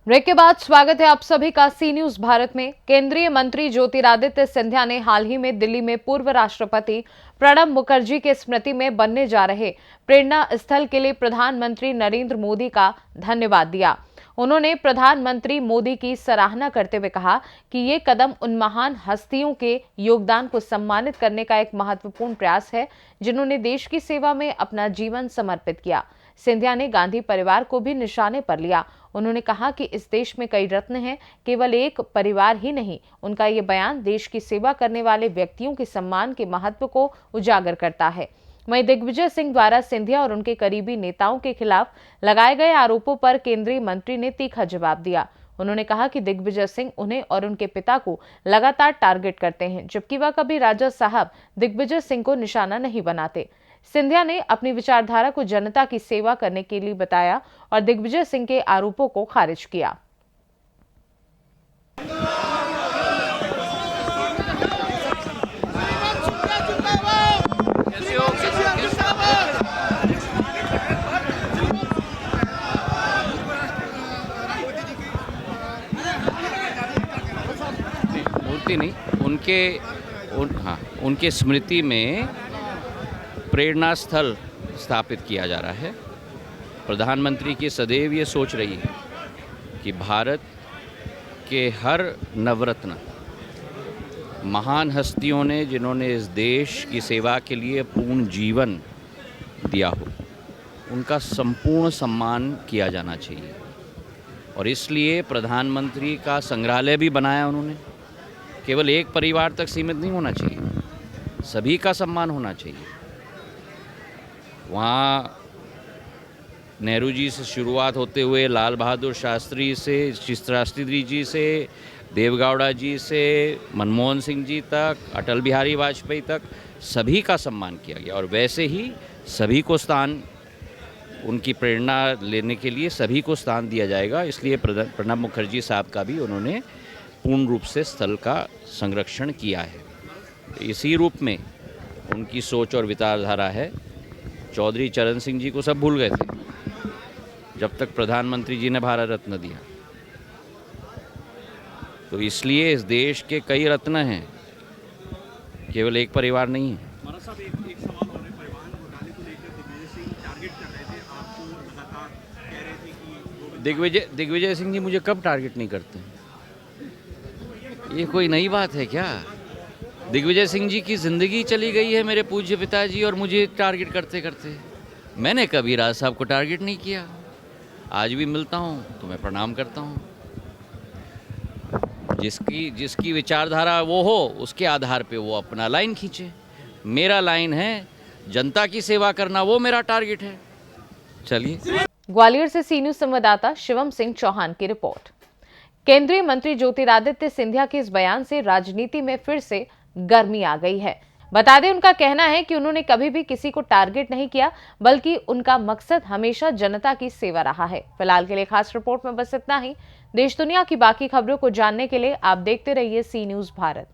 Break के बाद स्वागत है आप सभी का सी न्यूज भारत में। केंद्रीय मंत्री ज्योतिरादित्य सिंधिया ने हाल ही में दिल्ली में पूर्व राष्ट्रपति प्रणब मुखर्जी के स्मृति में बनने जा रहे प्रेरणा स्थल के लिए प्रधानमंत्री नरेंद्र मोदी का धन्यवाद दिया। उन्होंने प्रधानमंत्री मोदी की सराहना करते हुए कहा कि ये कदम उन महान हस्तियों के योगदान को सम्मानित करने का एक महत्वपूर्ण प्रयास है जिन्होंने देश की सेवा में अपना जीवन समर्पित किया। सिंधिया ने गांधी परिवार को भी निशाने पर लिया। उन्होंने कहा कि इस देश में कई रत्न हैं, केवल एक परिवार ही नहीं। उनका ये बयान देश की सेवा करने वाले व्यक्तियों के सम्मान के महत्व को उजागर करता है। वहीं दिग्विजय सिंह द्वारा सिंधिया और उनके करीबी नेताओं के खिलाफ लगाए गए आरोपों पर केंद्रीय मंत्री ने तीखा जवाब दिया। उन्होंने कहा कि दिग्विजय सिंह उन्हें और उनके पिता को लगातार टारगेट करते हैं, जबकि वह कभी राजा साहब दिग्विजय सिंह को निशाना नहीं बनाते। सिंधिया ने अपनी विचारधारा को जनता की सेवा करने के लिए बताया और दिग्विजय सिंह के आरोपों को खारिज किया। मूर्ति नहीं, उनके स्मृति में प्रेरणा स्थल स्थापित किया जा रहा है। प्रधानमंत्री की सदैव ये सोच रही है कि भारत के हर नवरत्न महान हस्तियों ने जिन्होंने इस देश की सेवा के लिए पूर्ण जीवन दिया हो, उनका संपूर्ण सम्मान किया जाना चाहिए। और इसलिए प्रधानमंत्री का संग्रहालय भी बनाया उन्होंने। केवल एक परिवार तक सीमित नहीं होना चाहिए, सभी का सम्मान होना चाहिए। वहाँ नेहरू जी से शुरुआत होते हुए लाल बहादुर शास्त्री से, शास्त्री जी से, देवगौड़ा जी से, मनमोहन सिंह जी तक, अटल बिहारी वाजपेयी तक सभी का सम्मान किया गया। और वैसे ही सभी को स्थान, उनकी प्रेरणा लेने के लिए सभी को स्थान दिया जाएगा। इसलिए प्रणब मुखर्जी साहब का भी उन्होंने पूर्ण रूप से स्थल का संरक्षण किया है। इसी रूप में उनकी सोच और विचारधारा है। चौधरी चरण सिंह जी को सब भूल गए थे जब तक प्रधानमंत्री जी ने भारत रत्न दिया। तो इसलिए इस देश के कई रत्न हैं, केवल एक परिवार नहीं है। महाराज साहब, एक सवाल और है। परिवहन घोटाले को लेकर दिग्विजय सिंह टारगेट कर रहे थे आपको, लगातार कह रहे थे कि दिग्विजय सिंह जी मुझे कब टारगेट नहीं करते? ये कोई नई बात है क्या? दिग्विजय सिंह जी की ज़िंदगी चली गई है मेरे पूज्य पिताजी और मुझे टारगेट करते करते। मैंने कभी राज साहब को टारगेट नहीं किया। आज भी मिलता हूँ तो मैं प्रणाम करता हूँ। जिसकी विचारधारा वो हो, उसके आधार पे वो अपना लाइन खींचे। मेरा लाइन है जनता की सेवा करना, वो मेरा टारगेट है। चलिए। ग्वालियर से सी न्यूज संवाददाता शिवम सिंह चौहान की रिपोर्ट। केंद्रीय मंत्री ज्योतिरादित्य सिंधिया के इस बयान से राजनीति में फिर से गर्मी आ गई है। बता दें, उनका कहना है कि उन्होंने कभी भी किसी को टारगेट नहीं किया, बल्कि उनका मकसद हमेशा जनता की सेवा रहा है। फिलहाल के लिए खास रिपोर्ट में बस इतना ही। देश दुनिया की बाकी खबरों को जानने के लिए आप देखते रहिए सी न्यूज भारत।